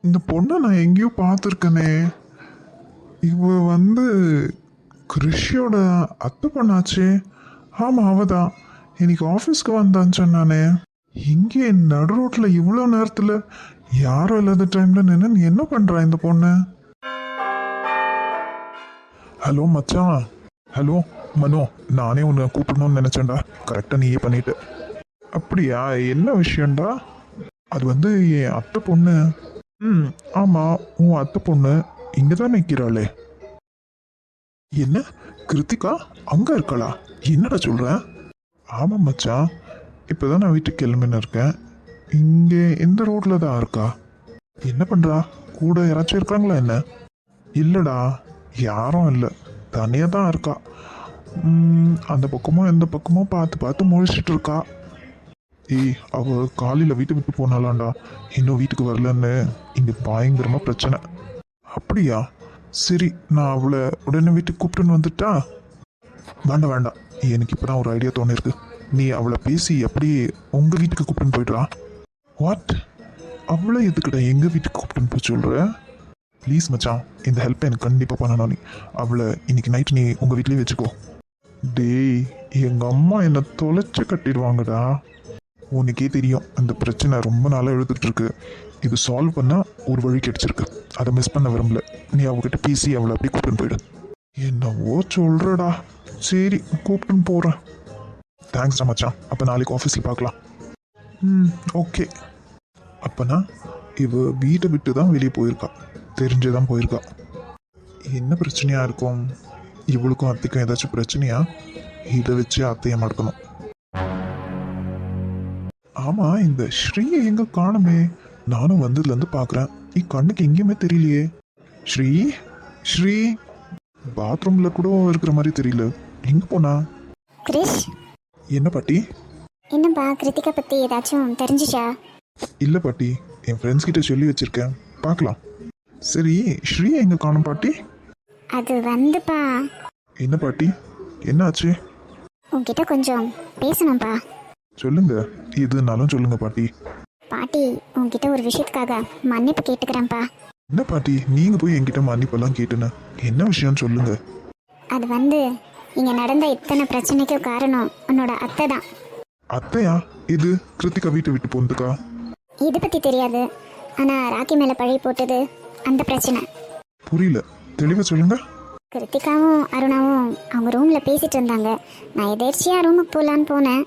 இந்த பொண்ணை நான் எங்கேயோ பார்த்துருக்கனே. இவ வந்து கிருஷியோட அத்தை பொண்ணாச்சே. ஆமாம், அவ தான். இன்னைக்கு ஆஃபீஸ்க்கு வந்தான்னு சொன்னானே. இங்கே நடு ரோட்டில் இவ்வளோ நேரத்தில் யாரும் இல்லாத டைமில் நின்று நீ என்ன பண்ணுறா இந்த பொண்ணு? ஹலோ மச்சான். ஹலோ மனோ, நானே உன்னை கூப்பிடணும்னு நினச்சேன்டா. கரெக்டாக நீயே பண்ணிட்டு. அப்படியா? என்ன விஷயம்டா? அது வந்து என் அத்தை பொண்ணு. ம், ஆமாம், உன் அத்தை பொண்ணு இங்கே தான் நிற்கிறாளே. என்ன கிருத்திகா அங்கே இருக்காளா? என்னடா சொல்கிற? ஆமாம் மச்சான், இப்போ தான் நான் வீட்டுக்கு கிளம்பின்னு இருக்கேன். இங்கே இந்த ரோட்டில் தான் இருக்கா. என்ன பண்ணுறா? கூட யாராச்சும் இருக்காங்களா என்ன? இல்லைடா, யாரும் இல்லை, தனியாக தான் இருக்கா. அந்த பக்கமும் எந்த பக்கமும் பார்த்து பார்த்து முழிச்சிட்டு இருக்கா. ஏய், அவள் காலையில் வீட்டை விட்டு போனாலாண்டா. இன்னும் வீட்டுக்கு வரலன்னு இங்கே பயங்கரமாக பிரச்சனை. அப்படியா? சரி, நான் அவளை உடனே வீட்டுக்கு கூப்பிட்டுன்னு வந்துட்டா? வேண்டாம் வேண்டாம், எனக்கு இப்போ தான் ஒரு ஐடியா தோணிருக்கு. நீ அவளை பேசி அப்படியே உங்கள் வீட்டுக்கு கூப்பிட்டுன்னு போய்ட்றா. வாட்? அவளை எதுக்குடா எங்கள் வீட்டுக்கு கூப்பிட்டுன்னு போய் சொல்கிற? ப்ளீஸ் மச்சான், இந்த ஹெல்ப்பை எனக்கு கண்டிப்பாக பண்ணணும். நீ அவளை இன்னைக்கு நைட்டு நீ உங்கள் வீட்லேயே வச்சுக்கோ. டேய், எங்கள் அம்மா என்னை தொலைச்சி கட்டிடுவாங்கடா. உனக்கே தெரியும், அந்த பிரச்சனை ரொம்ப நாளாக எழுதுட்டு இருக்கு. இது சால்வ் பண்ணால் ஒரு வழி கிடைச்சிருக்கு. அதை மிஸ் பண்ண விரும்பல. நீ அவகிட்ட பேசி அவளை அப்படியே கூப்பிட்டுன்னு போயிடு. என்னவோ சொல்கிறடா. சரி, கூப்பிட்டுன்னு போகிறேன். தேங்க்ஸ்டா மச்சான். அப்போ நாளைக்கு ஆஃபீஸில் பார்க்கலாம். ஓகே. அப்போனா இவ வீட்டை விட்டு தான் வெளியே போயிருக்கா. தெரிஞ்சுதான் போயிருக்கா. என்ன பிரச்சனையாக இருக்கும்? இவளுக்கும் அத்தைக்கும் ஏதாச்சும் பிரச்சனையா? இதை வச்சு அத்தையை மடக்கணும். ஆமாம், இந்த ஸ்ரீயை எங்கே காணுமே? நானும் வந்ததுலேருந்து பார்க்குறேன். கண்ணுக்கு எங்கேயுமே தெரியலையே. ஸ்ரீ ஸ்ரீ பாத்ரூமில் கூட இருக்கிற மாதிரி தெரியல. எங்கே போனா? கிரிஷ், என்ன பாட்டி? என்னப்பா கிருத்திகா பற்றி ஏதாச்சும் தெரிஞ்சிச்சா? இல்லை பாட்டி, என் ஃப்ரெண்ட்ஸ் கிட்ட சொல்லி வச்சுருக்கேன், பார்க்கலாம். சரி, ஸ்ரீ எங்கே காணும் பாட்டி? அது வந்துப்பா. என்ன பாட்டி, என்னாச்சு? உன்கிட்ட கொஞ்சம் பேசணும்ப்பா. சொல்லுங்க, எதுனாலும் சொல்லுங்க பாட்டி. பாட்டி, உன்கிட்ட ஒரு விஷயத்துக்காக மன்னிப்பு கேட்டுக்கிறேன்ப்பா. என்ன பாட்டி, நீங்கள் போய் என்கிட்ட மன்னிப்பெல்லாம் கேட்டுன்னு என்ன விஷயம்னு சொல்லுங்க. அது வந்து இங்கே நடந்த இத்தனை பிரச்சனைக்கும் காரணம் உன்னோட அத்தை தான். அத்தையா? இது கிருத்திகா வீட்டை விட்டு போனதுக்கா? இதை பற்றி தெரியாது, ஆனால் ராக்கி மேலே பழி போட்டது அந்த பிரச்சனை. புரியல, தெளிவாக சொல்லுங்க. கிருத்திகாவும் அருணாவும் அவங்க ரூமில் பேசிகிட்டு இருந்தாங்க. நான் எதேர்ச்சியாக ரூமுக்கு போகலான்னு போனேன்.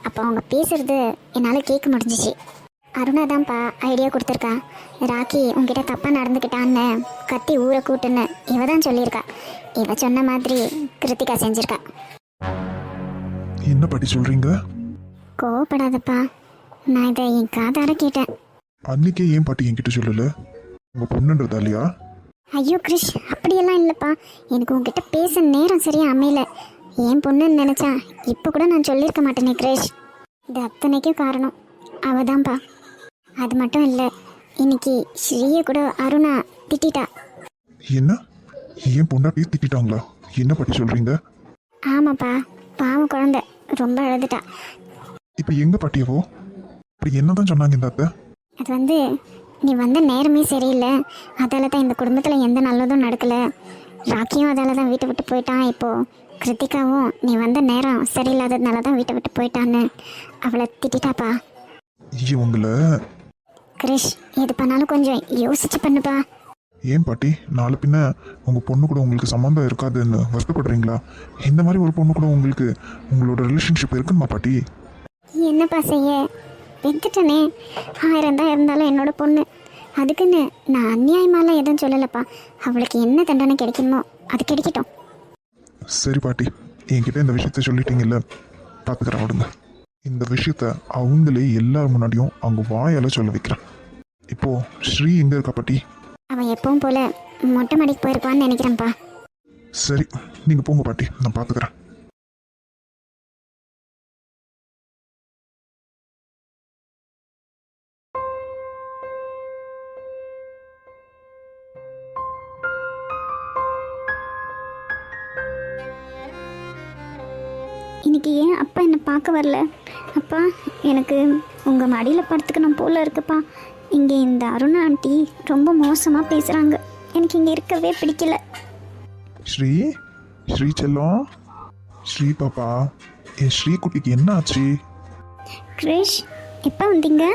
அப்போ அவங்க பேசுறது என்னால் கேட்க முடிஞ்சிச்சு. அருணா தான்ப்பா ஐடியா கொடுத்துருக்கா. ராக்கி உங்ககிட்ட தப்பாக நடந்துக்கிட்டான்னு கத்தி ஊரை கூட்டுன்னு இவ தான் சொல்லியிருக்கா. இவ சொன்ன மாதிரி கிருத்திகா செஞ்சிருக்கா. என்ன பாட்டி சொல்றீங்க? கோவப்படாதப்பா, நான் இதை என் காதார கேட்டேன். அன்னைக்கே ஏன் பாட்டி என்கிட்ட சொல்லல? உங்க பொண்ணுன்றதா இல்லையா? ஐயோ கிரிஷ், அப்படியெல்லாம் இல்லைப்பா. எனக்கு உங்ககிட்ட பேச நேரம் சரியா அமையல. என் பொண்ணுன்னு நினச்சா இப்போ கூட நான் சொல்லியிருக்க மாட்டேனே கிரிஷ். இது அத்தனைக்கும் காரணம் அவதான்ப்பா. அது மட்டும் இல்லை, இன்னைக்கு ஸ்ரீயை கூட அருணா திட்டா. என்ன, ஏன் பொண்டாட்டி திட்டாங்களா? என்ன பாட்டி சொல்றீங்க? ஆமாப்பா, பாவம் குழந்தை ரொம்ப அழுதுட்டா. இப்போ எங்க பாட்டியவோ? அப்படி என்னதான் சொன்னாங்க இந்த அத்தை? அது வந்து நீ வந்த நேரமே சரியில்லை, அதால தான் இந்த குடும்பத்தில் எந்த நல்லதும் நடக்கலை. ராக்கியும் அதால தான் வீட்டை விட்டு போயிட்டான். இப்போது கிருத்திகாவும் நீ வந்த நேரம் சரியில்லாததுனால தான் வீட்டை விட்டு போயிட்டான்னு அவளை திட்டாப்பா. இவங்களை கிரிஷ், எது பண்ணாலும் கொஞ்சம் யோசிச்சு பண்ணுப்பா. ஏன் பாட்டி, நாளை பின்ன உங்க பொண்ணு கூட உங்களுக்கு சம்மந்தம் இருக்காதுன்னு வருத்தப்படுறீங்களா? இந்த மாதிரி ஒரு பொண்ணு கூட உங்களுக்கு உங்களோட ரிலேஷன்ஷிப் இருக்குமா பாட்டி? என்னப்பா செய்ய, வெந்துட்டனே. 1000 தான் இருந்தாலும் என்னோட பொண்ணு. அதுக்குன்னு நான் அநியாயமாலாம் எதுவும் சொல்லலப்பா. அவளுக்கு என்ன தண்டனை கிடைக்கணுமோ அது கிடைக்கட்டும். சரி பாட்டி, என்கிட்ட இந்த விஷயத்த சொல்லிட்டீங்கல்ல, பார்த்துக்கிறேன் விடுங்க. இந்த விஷயத்த அவங்களே எல்லார் முன்னாடியும் அவங்க வாயால சொல்ல வைக்கிறேன். இப்போ ஸ்ரீ எங்க இருக்கா பாட்டி? அவன் எப்பவும் போல மொட்டை மாடிக்கு போயிருப்பான்னு நினைக்கிறேன்ப்பா. சரி, நீங்க போங்க பாட்டி, நான் பார்த்துக்கிறேன். இன்னைக்கு ஏன் அப்பா என்னை பார்க்க வரல? அப்பா, எனக்கு உங்கள் மடியில் படுத்துக்கணும் போல இருக்குப்பா. இங்கே இந்த அருணா ஆண்டி ரொம்ப மோசமாக பேசுகிறாங்க. எனக்கு இங்கே இருக்கவே பிடிக்கல. ஸ்ரீ ஸ்ரீ செல்லம், ஸ்ரீ பாப்பா, என் ஸ்ரீ குட்டிக்கு என்ன ஆச்சு? கிரிஷ், எப்போ வந்தீங்க?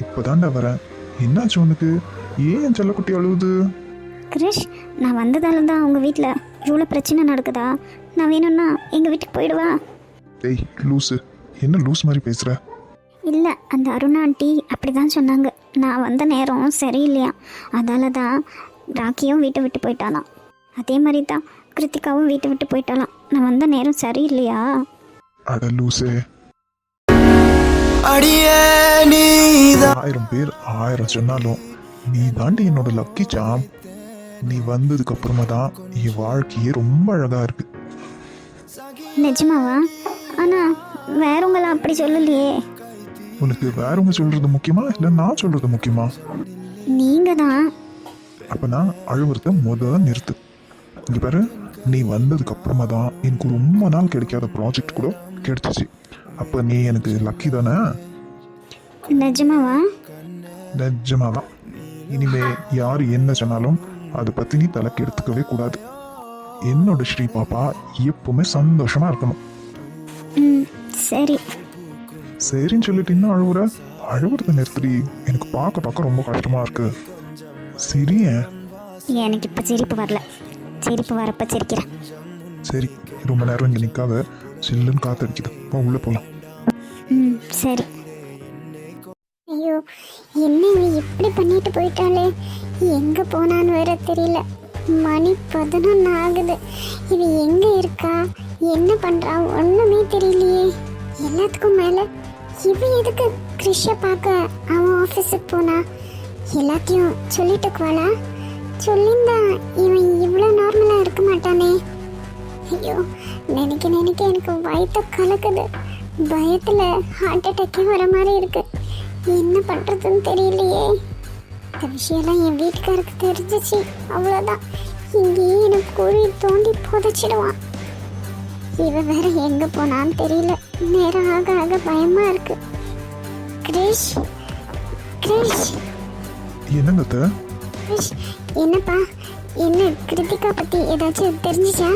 இப்போதான்டா வரேன். என்னாச்சு உனக்கு? ஏன் என் செல்லக்குட்டி அழுவுது? கிரிஷ், நான் வந்ததால தான் உங்கள் வீட்டில் இவ்வளோ பிரச்சனை நடக்குதா? நான் வேணும்னா எங்கள் வீட்டுக்கு போயிடுவா? டேய் லூஸு, என்ன லூஸ் மாதிரி பேசுகிற? இல்லை, அந்த அருணா ஆண்டி அப்படி தான் சொன்னாங்க. நான் வந்த நேரம் சரியில்லையா, அதால தான் ராக்கியும் வீட்டை விட்டு போயிட்டாலாம். அதே மாதிரி தான் கிருத்திகாவும் வீட்டை விட்டு போயிட்டாலாம். நான் வந்த நேரம் சரியில்லையா? அட லூஸு, அடியே நீதான் 1000 பேர் 1000 சொன்னாலும் நீ தாண்டி என்னோட லக்கி சாம். நீ வந்ததுக்கு அப்புறமா தான் என் வாழ்க்கையே ரொம்ப அழகா இருக்கு. நிஜமாவா? ஆனால் வேறவங்களாம் அப்படி சொல்லலையே. உனக்கு வேறவங்க சொல்றது முக்கியமா இல்லை நான் சொல்றது முக்கியமா? நீங்கள் தான். அப்ப நான் அழுவுறத முதல்ல நிறுத்து. இங்க பாரு, நீ வந்ததுக்கு அப்புறமா தான் எனக்கு ரொம்ப நாள் கிடைக்காத ப்ராஜெக்ட் கூட கிடைச்சிச்சு. அப்ப நீ எனக்கு லக்கி தானே? நிஜமாவா? நிஜமாதான். இனிமே யார் என்ன சொன்னாலும் அதை பத்தி நீ தலைக்கு எடுத்துக்கவே கூடாது. என்னோட ஸ்ரீ பாப்பா எப்பவுமே சந்தோஷமா இருக்கணும். ம், சரி. சரின்னு சொல்லிட்டு இன்னும் அழுவுற? அழுவுறத நிறுத்தி. எனக்கு பார்க்க ரொம்ப கஷ்டமா இருக்கு. சரியே. எனக்கு இப்போ சிரிப்பு வரல. சிரிப்பு வரப்ப சிரிக்கிறேன். சரி, ரொம்ப நேரம் இங்கே நிற்காத, சில்லுன்னு காத்தடிக்குது, போ உள்ள போகலாம். ம், சரி. ஐயோ, என்ன இவன் இப்படி பண்ணிட்டு போயிட்டாலே. எங்கே போனான்னு வேற தெரியல. மணி 11 ஆகுது. இவ எங்கே இருக்கா, என்ன பண்ணுறா, ஒன்றுமே தெரியலையே. எல்லாத்துக்கும் மேலே இவ எதுக்கு கிறிஷை பார்க்க அவன் ஆஃபீஸுக்கு போனா? எல்லாத்தையும் சொல்லிட்டுக்குவாளா? சொல்லியிருந்தா இவன் இவ்வளோ நார்மலாக இருக்க மாட்டானே. ஐயோ, நினைக்க எனக்கு வயிற்ற கலக்குது. பயத்தில் ஹார்ட் அட்டாக்கே வர மாதிரி இருக்கு. என்ன பண்ணுறதுன்னு தெரியலையே. இந்த விஷயம்லாம் என் வீட்டுக்காருக்கு தெரிஞ்சிச்சு, அவ்வளோதான். இங்கேயே எனக்கு குழி தோண்டி புதைச்சிடுவான். இவ வேற எங்கே போனான்னு தெரியல. நேரம் ஆக ஆக பயமாக இருக்கு. கிரிஷ், கிரிஷ், என்னங்க அத்தை? கிரிஷ், என்னப்பா? என்ன கிருத்திகா பற்றி ஏதாச்சும் தெரிஞ்சிச்சா?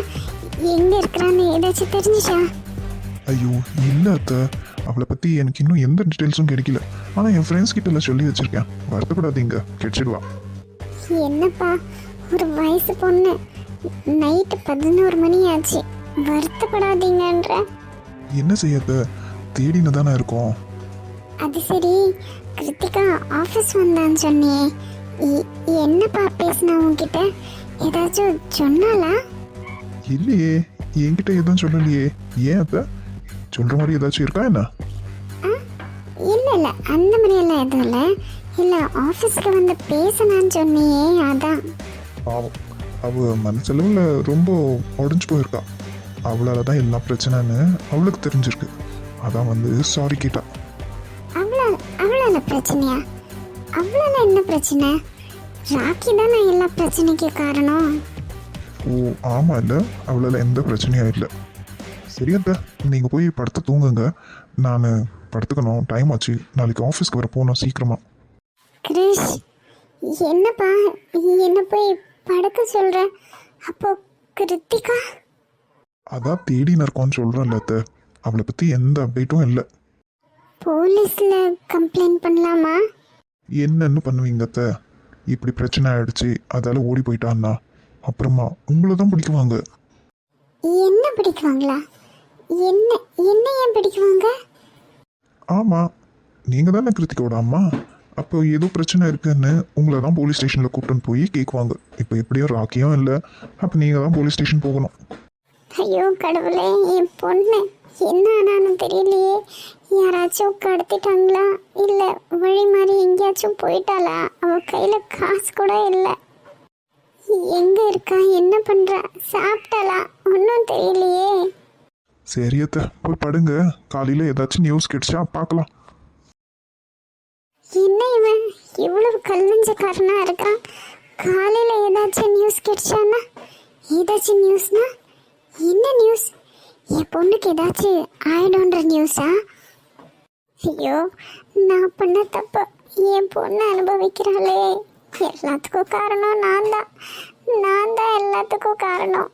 எங்கே இருக்கிறான்னு ஏதாச்சும் தெரிஞ்சிச்சா? ஐயோ இல்லை அத்தை, அவளை பற்றி எனக்கு இன்னும் எந்த டீட்டெயில்ஸும் கிடைக்கல. ஆனால் என் ஃப்ரெண்ட்ஸ் கிட்ட எல்லாம் சொல்லி வச்சிருக்கேன். வருத்தப்படாதீங்க, கிடைச்சிடுவா. என்னப்பா, ஒரு வயசு பொண்ணு, நைட்டு 11 மணி ஆச்சு, வருத்தப்படாதீங்கன்ற. என்ன செய்யத்த, தேடின்னு தானே இருக்கோம். அது சரி, கிருத்திகா ஆஃபீஸ் வந்தான்னு சொன்னியே, என்னப்பா பேசினா உன்கிட்ட? ஏதாச்சும் சொன்னாலா? இல்லையே, என்கிட்ட எதுவும் சொல்லலையே. ஏன் அத்தை, சொல்கிற மாதிரி ஏதாச்சும் இருக்கா என்ன? இல்லை, அந்த மாதிரியெல்லாம் எதுவும் இல்லை. இல்லை, ஆஃபீஸ்க்கு வந்து பேசினான்னு சொன்னியே, அதான். பாவம், அவள் மனசளவில் ரொம்ப உடஞ்சி போயிருக்கா. அவளால் தான் எல்லா பிரச்சனைன்னு அவளுக்கு தெரிஞ்சிருக்கு. அதான் வந்து சாரி கேட்டா. அவ்வளோ பிரச்சனையா? அவ்வளோ என்ன பிரச்சனை? ராக்கி தானே எல்லா பிரச்சனைக்கு காரணம். ஓ ஆமாம், இல்லை அவளால் எந்த பிரச்சனையும் இல்லை. சரி அத்தை, நீங்கள் போய் படுத்து தூங்குங்க. நான் படுத்துக்கணும், டைம் ஆச்சு. நாளைக்கு ஆஃபீஸ்க்கு வர போகணும் சீக்கிரமா. கிரிஷ், என்னப்பா என்ன போய் படுக்க சொல்ற? அப்போ கிருத்திகா? அதான் தேடின்னு இருக்கோன்னு சொல்கிறேன்ல அத்தை, அவளை பற்றி எந்த அப்டேட்டும் இல்லை. போலீஸ்ல கம்ப்ளைண்ட் பண்ணலாமா? என்னன்னு பண்ணுவீங்க அத்தை? இப்படி பிரச்சனை ஆயிடுச்சு, அதால ஓடி போயிட்டான்னா அப்புறமா உங்களை தான் பிடிக்குவாங்க. என்ன பிடிக்குவாங்களா? என்ன என்ன ஏன் பிடிக்குவாங்க? ஆமாம், நீங்கள் தானே கிருத்திகோட அம்மா. அப்போ ஏதோ பிரச்சனை இருக்குன்னு உங்களை தான் போலீஸ் ஸ்டேஷனில் கூப்பிட்டுன்னு போய் கேட்குவாங்க. இப்போ எப்படியும் ராக்கியும் இல்லை, அப்போ நீங்கள் தான் போலீஸ் ஸ்டேஷன் போகணும். ஐயோ கடவுளே, என் பொண்ணு என்ன ஆனான்னு தெரியலையே. யாராச்சும் கடத்திட்டாங்களா, இல்லை வழி மாதிரி எங்கேயாச்சும் போயிட்டாளா? அவள் கையில் காசு கூட இல்லை. எங்கே இருக்கா, என்ன பண்ணுறா, சாப்பிட்டாளா, ஒன்றும் தெரியலையே. சரி அத்தை, போய் படுங்க. காலையில் ஏதாச்சும் நியூஸ் கிடைச்சா பார்க்கலாம். என்ன இவன் இவ்வளவு கல்வெஞ்சக்காரனா இருக்கான்? காலையில் ஏதாச்சும் நியூஸ் கிடைச்சானா? ஏதாச்சும் நியூஸ்னா என்ன நியூஸ்? என் பொண்ணுக்கு ஏதாச்சும் ஆயிடும்ன்ற நியூஸா? ஐயோ, நான் பண்ண தப்பு. என் பொண்ணு அனுபவிக்கிறாளே, எல்லாத்துக்கும் காரணம் நான் தான் எல்லாத்துக்கும் காரணம்.